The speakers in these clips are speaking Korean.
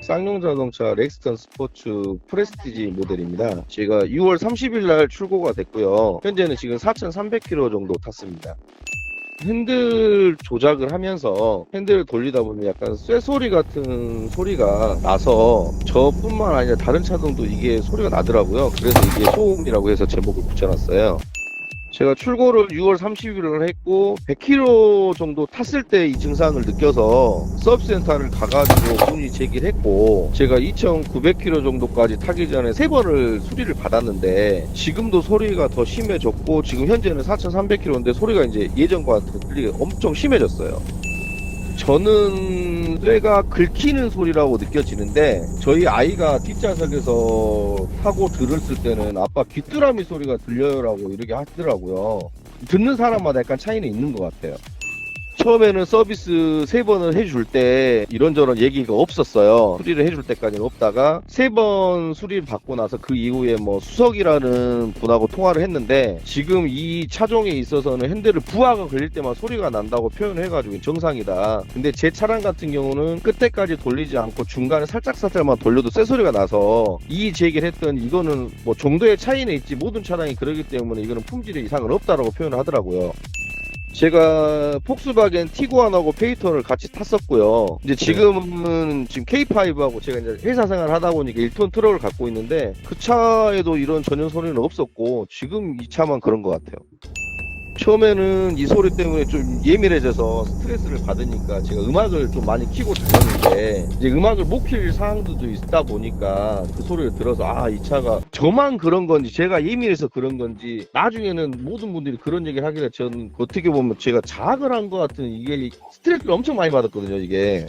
쌍용 자동차 렉스턴 스포츠 프레스티지 모델입니다. 제가 6월 30일 날 출고가 됐고요. 현재는 지금 4,300km 정도 탔습니다. 핸들 조작을 하면서 핸들을 돌리다 보면 약간 쇠소리 같은 소리가 나서 저뿐만 아니라 다른 차종도 이게 소리가 나더라고요. 그래서 이게 소음이라고 해서 제목을 붙여놨어요. 제가 출고를 6월 30일을 했고 100km 정도 탔을 때 이 증상을 느껴서 서비스센터를 가가지고 문의 제기를 했고, 제가 2,900km 정도까지 타기 전에 3번을 수리를 받았는데 지금도 소리가 더 심해졌고, 지금 현재는 4,300km인데 소리가 이제 예전과 들리게 엄청 심해졌어요. 저는 쇠가 긁히는 소리라고 느껴지는데, 저희 아이가 뒷좌석에서 타고 들었을 때는 아빠 귀뚜라미 소리가 들려요라고 이렇게 하더라고요. 듣는 사람마다 약간 차이는 있는 것 같아요. 처음에는 서비스 3번을 해줄 때 이런저런 얘기가 없었어요. 수리를 해줄 때까지는 없다가 3번 수리를 받고 나서 그 이후에 뭐 수석이라는 분하고 통화를 했는데, 지금 이 차종에 있어서는 핸들을 부하가 걸릴 때만 소리가 난다고 표현을 해가지고 정상이다. 근데 제 차량 같은 경우는 끝에까지 돌리지 않고 중간에 살짝만 돌려도 쇠소리가 나서 이 제기를 했던, 이거는 뭐 정도의 차이는 있지 모든 차량이 그러기 때문에 이거는 품질에 이상은 없다라고 표현을 하더라고요. 제가 폭스바겐 티구안하고 페이터를 같이 탔었고요. 이제 지금 K5하고 제가 이제 회사 생활 하다 보니까 1톤 트럭을 갖고 있는데, 그 차에도 이런 전혀 소리는 없었고 지금 이 차만 그런 것 같아요. 처음에는 이 소리 때문에 좀 예민해져서 스트레스를 받으니까 제가 음악을 좀 많이 켜고 다녔는데, 이제 음악을 못 킬 상황들도 있다 보니까 그 소리를 들어서 이 차가 저만 그런 건지 제가 예민해서 그런 건지, 나중에는 모든 분들이 그런 얘기를 하길래 저는 어떻게 보면 제가 자학을 한 것 같은, 이게 스트레스를 엄청 많이 받았거든요. 이게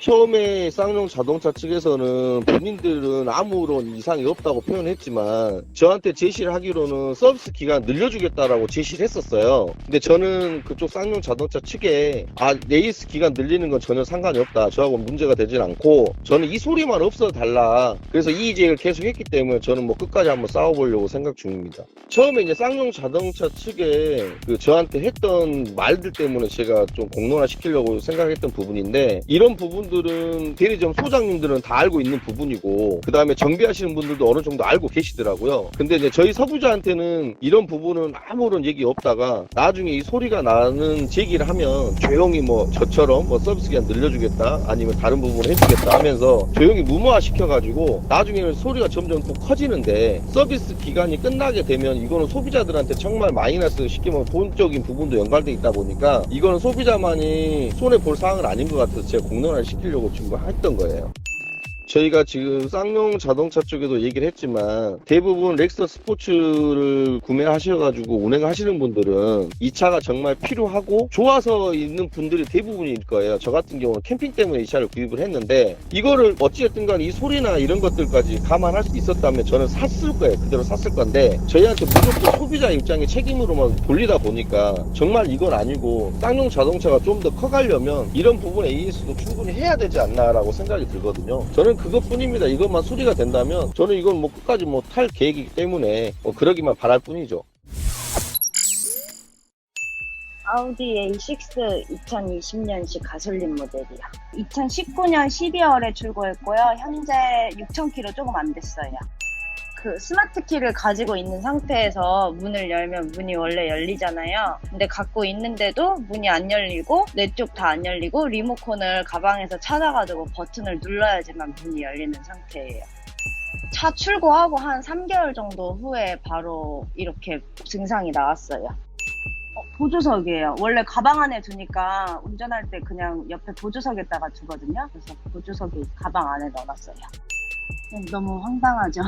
처음에 쌍용 자동차 측에서는 본인들은 아무런 이상이 없다고 표현했지만 저한테 제시를 하기로는 서비스 기간 늘려주겠다라고 제시를 했었어요. 근데 저는 그쪽 쌍용 자동차 측에 레이스 기간 늘리는 건 전혀 상관이 없다, 저하고 문제가 되진 않고 저는 이 소리만 없어 달라, 그래서 이의제기를 계속 했기 때문에 저는 뭐 끝까지 한번 싸워보려고 생각 중입니다. 처음에 이제 쌍용 자동차 측에 저한테 했던 말들 때문에 제가 좀 공론화 시키려고 생각했던 부분인데, 이런 부분들은 대리점 소장님들은 다 알고 있는 부분이고, 그 다음에 정비하시는 분들도 어느 정도 알고 계시더라고요. 근데 이제 저희 소비자한테는 이런 부분은 아무런 얘기 없다가 나중에 이 소리가 나는 제기를 하면 조용히 뭐 저처럼 뭐 서비스 기간 늘려주겠다 아니면 다른 부분을 해주겠다 하면서 조용히 무모화 시켜가지고 나중에는 소리가 점점 또 커지는데, 서비스 기간이 끝나게 되면 이거는 소비자들한테 정말 마이너스, 쉽게 말하면 돈적인 부분도 연관돼 있다 보니까 이거는 소비자만이 손해볼 사항은 아닌 것 같아서 제가 공론화를 시키려고 지금 했던 거예요. 저희가 지금 쌍용 자동차 쪽에도 얘기를 했지만 대부분 렉스턴 스포츠를 구매하셔가지고 운행하시는 분들은 이 차가 정말 필요하고 좋아서 있는 분들이 대부분일 거예요. 저 같은 경우는 캠핑 때문에 이 차를 구입을 했는데, 이거를 어찌됐든 간에 이 소리나 이런 것들까지 감안할 수 있었다면 저는 샀을 거예요. 그대로 샀을 건데, 저희한테 무조건 소비자 입장의 책임으로만 돌리다 보니까 정말 이건 아니고 쌍용 자동차가 좀 더 커가려면 이런 부분 AS도 충분히 해야 되지 않나라고 생각이 들거든요. 저는 그것뿐입니다. 이것만 수리가 된다면 저는 이건 뭐 끝까지 뭐 탈 계획이기 때문에 그러기만 바랄 뿐이죠. 아우디 A6 2020년식 가솔린 모델이요. 2019년 12월에 출고했고요. 현재 6,000km 조금 안 됐어요. 스마트 키를 가지고 있는 상태에서 문을 열면 문이 원래 열리잖아요. 근데 갖고 있는데도 문이 안 열리고 내 쪽 다 안 열리고 리모컨을 가방에서 찾아가지고 버튼을 눌러야지만 문이 열리는 상태예요. 차 출고하고 한 3개월 정도 후에 바로 이렇게 증상이 나왔어요. 보조석이에요. 원래 가방 안에 두니까 운전할 때 그냥 옆에 보조석에다가 두거든요. 그래서 보조석이 가방 안에 넣어놨어요. 너무 황당하죠.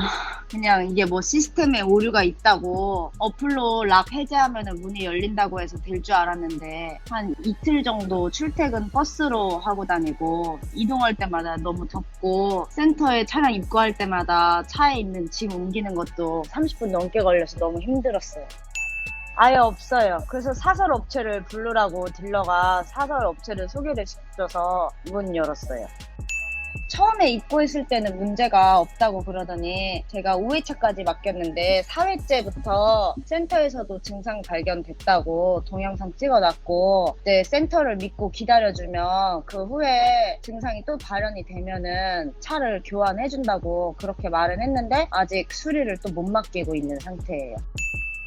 그냥 이게 뭐 시스템에 오류가 있다고 어플로 락 해제하면 문이 열린다고 해서 될 줄 알았는데, 한 이틀 정도 출퇴근 버스로 하고 다니고 이동할 때마다 너무 덥고 센터에 차량 입고할 때마다 차에 있는 짐 옮기는 것도 30분 넘게 걸려서 너무 힘들었어요. 아예 없어요. 그래서 사설 업체를 부르라고 딜러가 사설 업체를 소개를 시켜줘서 문 열었어요. 처음에 입고했을 때는 문제가 없다고 그러더니 제가 5회차까지 맡겼는데 4회째부터 센터에서도 증상 발견됐다고 동영상 찍어놨고 이제 센터를 믿고 기다려주면 그 후에 증상이 또 발현이 되면은 차를 교환해준다고 그렇게 말은 했는데 아직 수리를 또 못 맡기고 있는 상태예요.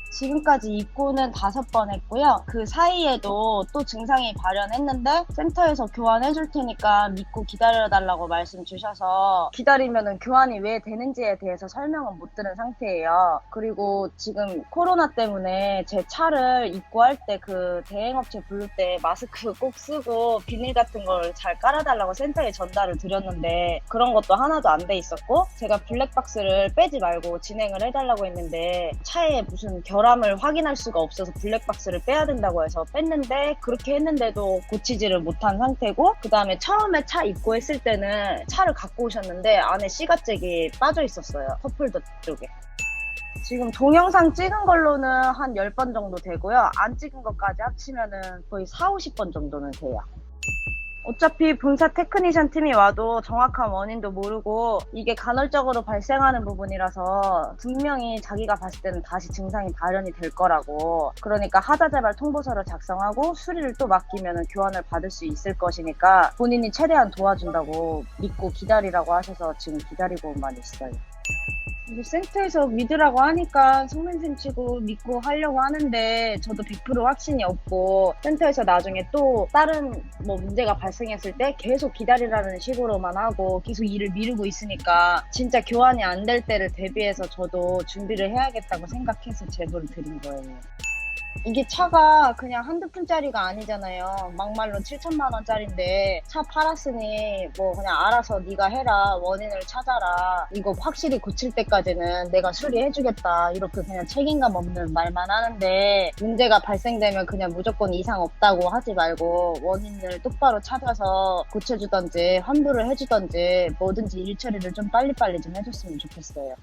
지금까지 입고는 5번 했고요. 그 사이에도 또 증상이 발현했는데 센터에서 교환해줄 테니까 믿고 기다려달라고 말씀 주셔서 기다리면은 교환이 왜 되는지에 대해서 설명은 못 들은 상태예요. 그리고 지금 코로나 때문에 제 차를 입고할 때 그 대행업체 부를 때 마스크 꼭 쓰고 비닐 같은 걸 잘 깔아달라고 센터에 전달을 드렸는데 그런 것도 하나도 안 돼 있었고 제가 블랙박스를 빼지 말고 진행을 해달라고 했는데 차에 무슨 결함을 확인할 수가 없어서 블랙박스를 빼야 된다고 해서 뺐는데 그렇게 했는데도 고치지를 못한 상태고 그 다음에 처음에 차 입고했을 때는 차를 갖고 오셨는데 안에 C가잭이 빠져 있었어요. 컵홀더 쪽에. 지금 동영상 찍은 걸로는 한 10번 정도 되고요. 안 찍은 것까지 합치면은 거의 40-50번 정도는 돼요. 어차피 본사 테크니션 팀이 와도 정확한 원인도 모르고 이게 간헐적으로 발생하는 부분이라서 분명히 자기가 봤을 때는 다시 증상이 발현이 될 거라고 그러니까 하자제발 통보서를 작성하고 수리를 또 맡기면 교환을 받을 수 있을 것이니까 본인이 최대한 도와준다고 믿고 기다리라고 하셔서 지금 기다리고만 있어요. 근데 센터에서 믿으라고 하니까 속는셈 치고 믿고 하려고 하는데 저도 100% 확신이 없고 센터에서 나중에 또 다른 뭐 문제가 발생했을 때 계속 기다리라는 식으로만 하고 계속 일을 미루고 있으니까 진짜 교환이 안 될 때를 대비해서 저도 준비를 해야겠다고 생각해서 제보를 드린 거예요. 이게 차가 그냥 한두 푼짜리가 아니잖아요. 막말로 7천만 원짜리인데 차 팔았으니 뭐 그냥 알아서 네가 해라. 원인을 찾아라. 이거 확실히 고칠 때까지는 내가 수리해주겠다. 이렇게 그냥 책임감 없는 말만 하는데 문제가 발생되면 그냥 무조건 이상 없다고 하지 말고 원인을 똑바로 찾아서 고쳐주던지 환불을 해주던지 뭐든지 일 처리를 좀 빨리빨리 좀 해줬으면 좋겠어요.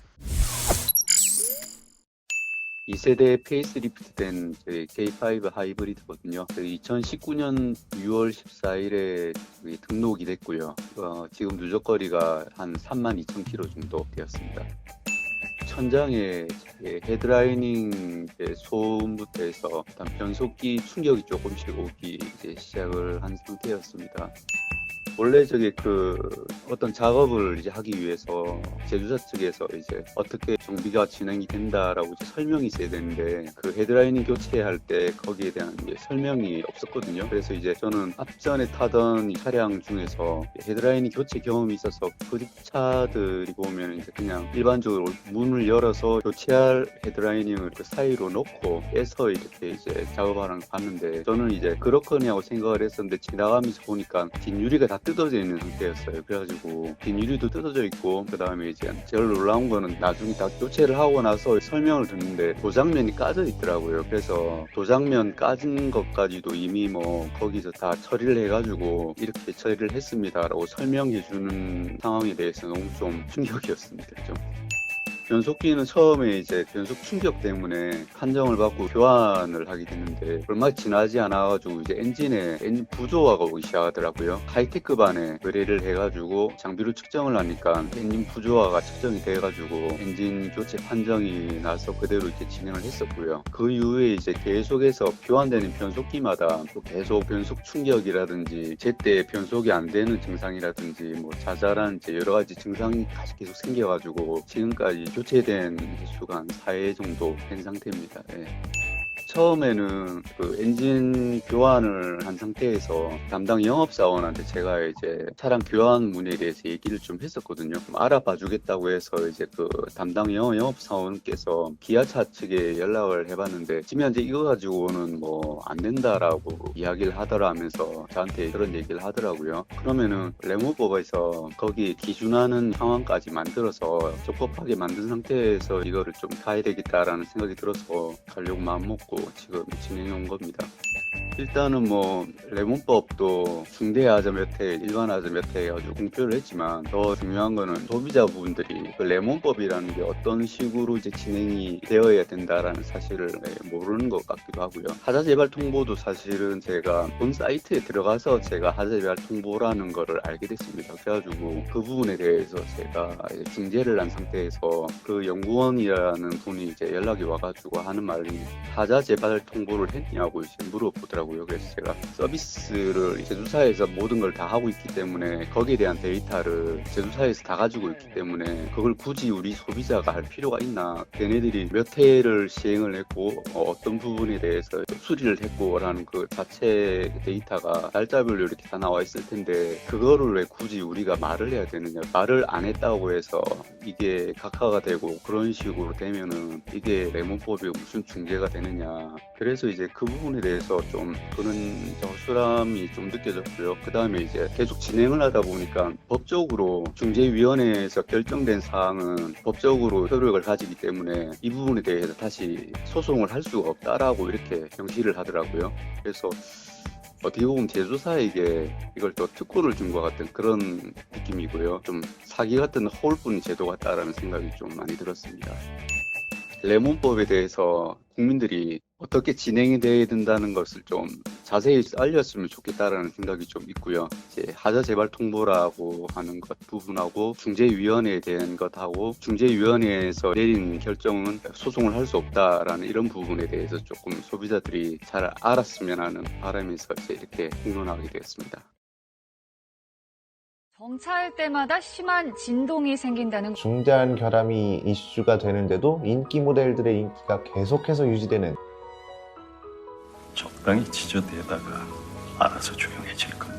2세대 페이스리프트된 저희 K5 하이브리드거든요. 2019년 6월 14일에 등록이 됐고요. 지금 누적거리가 한 32,000km 정도 되었습니다. 천장에 헤드라이닝 소음부터 해서 일단 변속기 충격이 조금씩 오기 시작을 한 상태였습니다. 원래 어떤 작업을 하기 위해서 제조사 측에서 어떻게 정비가 진행이 된다라고 설명이 있어야 되는데 그 헤드라이닝 교체할 때 거기에 대한 설명이 없었거든요. 그래서 저는 앞전에 타던 이 차량 중에서 헤드라이닝 교체 경험이 있어서 그 차들이 보면 그냥 일반적으로 문을 열어서 교체할 헤드라이닝을 그 사이로 놓고 빼서 이렇게 작업하는 걸 봤는데 저는 그렇거냐고 생각을 했었는데 지나가면서 보니까 뒷유리가 다 뜯어져 있는 상태였어요. 그래가지고 뒷유리도 뜯어져 있고 그 다음에 제일 놀라운 거는 나중에 다 교체를 하고 나서 설명을 듣는데 도장면이 까져 있더라고요. 그래서 도장면 까진 것까지도 이미 거기서 다 처리를 해가지고 이렇게 처리를 했습니다라고 설명해 주는 상황에 대해서 너무 좀 충격이었습니다. 좀. 변속기는 처음에 변속 충격 때문에 판정을 받고 교환을 하게 됐는데 얼마 지나지 않아가지고 엔진에 부조화가 오기 시작하더라고요. 하이테크반에 의뢰를 해가지고 장비로 측정을 하니까 엔진 부조화가 측정이 돼가지고 엔진 교체 판정이 나서 그대로 진행을 했었고요. 그 이후에 계속해서 교환되는 변속기마다 또 계속 변속 충격이라든지 제때 변속이 안 되는 증상이라든지 자잘한 여러 가지 증상이 다시 계속 생겨가지고 지금까지 교체된 횟수가 한 4회 정도 된 상태입니다. 예. 처음에는 그 엔진 교환을 한 상태에서 담당 영업사원한테 제가 차량 교환 문의에 대해서 얘기를 좀 했었거든요. 좀 알아봐 주겠다고 해서 그 담당 영업사원께서 기아차 측에 연락을 해봤는데 지금 현재 이거 가지고는 안 된다라고 이야기를 하더라 하면서 저한테 그런 얘기를 하더라고요. 그러면은 레모버에서 거기에 기준하는 상황까지 만들어서 적법하게 만든 상태에서 이거를 좀 가야 되겠다라는 생각이 들어서 가려고 마음먹고 지금 진행해 온 겁니다. 일단은 뭐 레몬법도 중대하자 몇 회, 일반하자 몇 회 해가지고 공표를 했지만 더 중요한 거는 소비자분들이 그 레몬법이라는 게 어떤 식으로 이제 진행이 되어야 된다라는 사실을 모르는 것 같기도 하고요. 하자 재발 통보도 사실은 제가 본 사이트에 들어가서 제가 하자 재발 통보라는 거를 알게 됐습니다. 그래가지고 그 부분에 대해서 제가 이제 중재를 한 상태에서 그 연구원이라는 분이 이제 연락이 와가지고 하는 말이 하자 재발 통보를 했냐고 이제 물어보더라고요. 그래서 제가 서비스를 제조사에서 모든 걸 다 하고 있기 때문에 거기에 대한 데이터를 제조사에서 다 가지고 있기 때문에 그걸 굳이 우리 소비자가 할 필요가 있나, 걔네들이 몇 회를 시행을 했고 어떤 부분에 대해서 수리를 했고라는 그 자체 데이터가 날짜별로 이렇게 다 나와 있을 텐데 그거를 왜 굳이 우리가 말을 해야 되느냐, 말을 안 했다고 해서 이게 각하가 되고 그런 식으로 되면은 이게 레몬법이 무슨 중재가 되느냐. 그래서 이제 그 부분에 대해서 좀 그런 허술함이 좀 느껴졌고요. 그 다음에 이제 계속 진행을 하다 보니까 법적으로 중재위원회에서 결정된 사항은 법적으로 효력을 가지기 때문에 이 부분에 대해서 다시 소송을 할 수가 없다라고 이렇게 명시를 하더라고요. 그래서 어떻게 보면 제조사에게 이걸 또 특권을 준 것 같은 그런 느낌이고요. 좀 사기 같은 허울뿐 제도 같다라는 생각이 좀 많이 들었습니다. 레몬법에 대해서 국민들이 어떻게 진행이 돼야 된다는 것을 좀 자세히 알렸으면 좋겠다라는 생각이 좀 있고요. 이제 하자 재발 통보라고 하는 것 부분하고 중재위원회에 대한 것하고 중재위원회에서 내린 결정은 소송을 할 수 없다라는 이런 부분에 대해서 조금 소비자들이 잘 알았으면 하는 바람에서 이제 이렇게 공론하게 되었습니다. 정차할 때마다 심한 진동이 생긴다는 중대한 결함이 이슈가 되는데도 인기 모델들의 인기가 계속해서 유지되는 적당히 지저대다가 알아서 조용해질 겁니다.